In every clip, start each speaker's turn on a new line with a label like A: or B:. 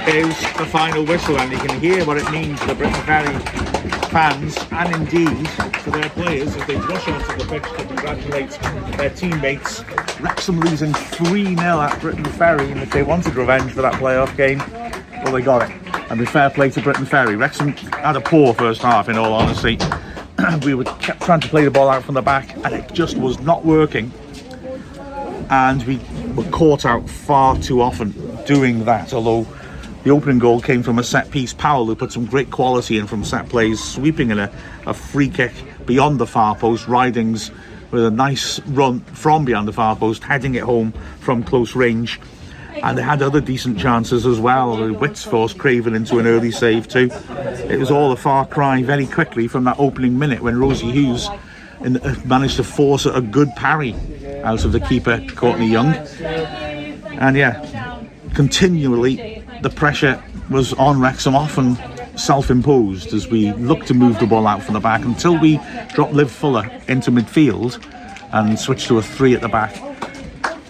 A: is the final whistle, and you can hear what it means to the Briton Ferry fans and indeed to their players as they rush onto the pitch to congratulate their teammates. Wrexham losing 3-0 at Briton Ferry, and if they wanted revenge for that playoff game, well, they got it. And with fair play to Briton Ferry, Wrexham had a poor first half, in all honesty. We kept trying to play the ball out from the back, and it just was not working. And we were caught out far too often doing that, although the opening goal came from a set piece. Powell, who put some great quality in from set plays, sweeping in a free kick beyond the far post. Ridings with a nice run from beyond the far post, heading it home from close range. And they had other decent chances as well. Wits forced Craven into an early save too. It was all a far cry very quickly from that opening minute when Rosie Hughes managed to force a good parry out of the keeper, Courtney Young. And yeah, continually the pressure was on Wrexham, often self-imposed, as we looked to move the ball out from the back until we dropped Liv Fuller into midfield and switched to a 3 at the back.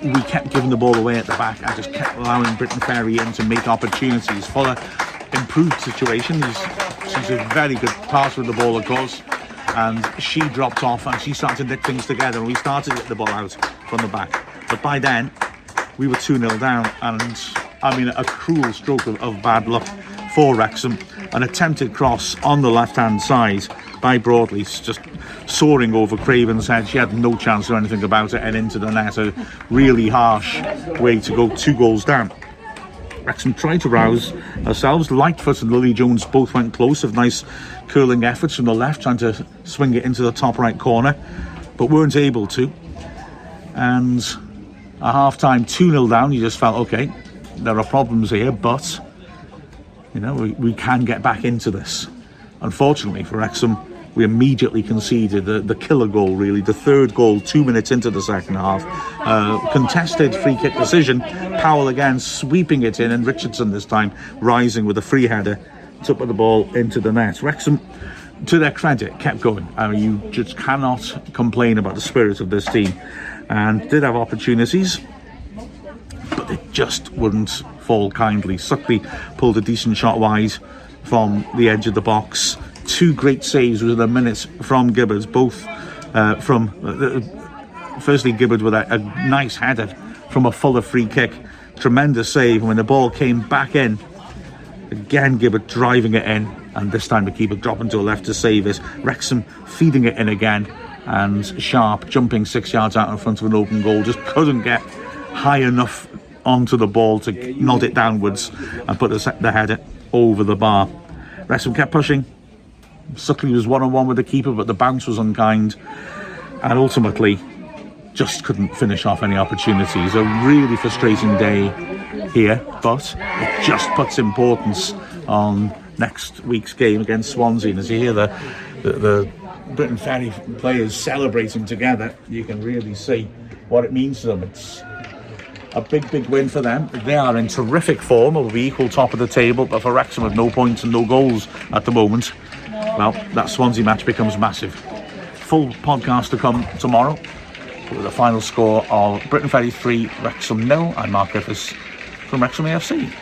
A: We kept giving the ball away at the back and just kept allowing Briton Ferry in to make opportunities. Fuller improved situation. She's a very good passer with the ball, of course, and she dropped off and she started to knit things together, and we started to get the ball out from the back. But by then we were 2-0 down, and I mean, a cruel stroke of bad luck for Wrexham. An attempted cross on the left hand side by Broadley, just soaring over Craven's head. She had no chance or anything about it, and into the net. A really harsh way to go 2 goals down. Wrexham tried to rouse ourselves. Lightfoot and Lily Jones both went close with nice curling efforts from the left, trying to swing it into the top right corner, but weren't able to. And at half-time, 2-0 down, you just felt, okay, there are problems here, but you know, we can get back into this. Unfortunately for Wrexham, we immediately conceded the killer goal, really, the third goal 2 minutes into the second half. Contested free kick decision. Powell again sweeping it in, and Richardson this time rising with a free header to put the ball into the net. Wrexham, to their credit, kept going. I mean, you just cannot complain about the spirit of this team, and did have opportunities, but they just wouldn't fall kindly. Suckley pulled a decent shot wide from the edge of the box. 2 great saves within a minute from Gibbard, both firstly Gibbard with a nice header from a Fuller free kick, tremendous save. When the ball came back in again, Gibbard driving it in, and this time the keeper dropping to a left to save it. Wrexham feeding it in again, and Sharp jumping 6 yards out in front of an open goal, just couldn't get high enough onto the ball to nod it downwards and put the header over the bar. Wrexham kept pushing. Suckley was one-on-one with the keeper, but the bounce was unkind, and ultimately just couldn't finish off any opportunities. A really frustrating day here, but it just puts importance on next week's game against Swansea. And as you hear the Briton Ferry players celebrating together, you can really see what it means to them. It's a big win for them. They are in terrific form. It will be equal top of the table, but for Wrexham with no points and no goals at the moment, well, that Swansea match becomes massive. Full podcast to come tomorrow with the final score of Briton Ferry 3, Wrexham 0. I'm Mark Griffiths from Wrexham AFC.